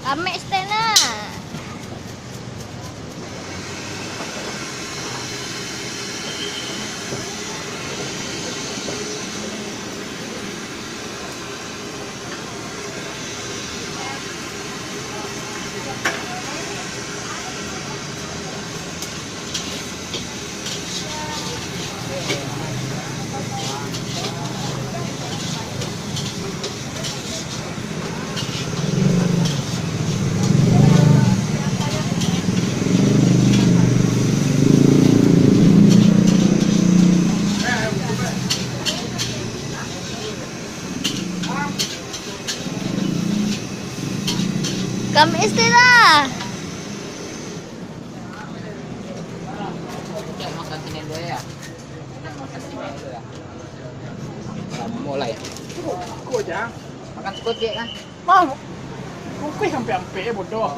Ambil stand lah. Kami istilah. Jangan makan sini dulu ya. Jangan makan sini dulu ya. Mulai. Kau aja. Makan sekocek kan? Mau. Kau sampai bodoh.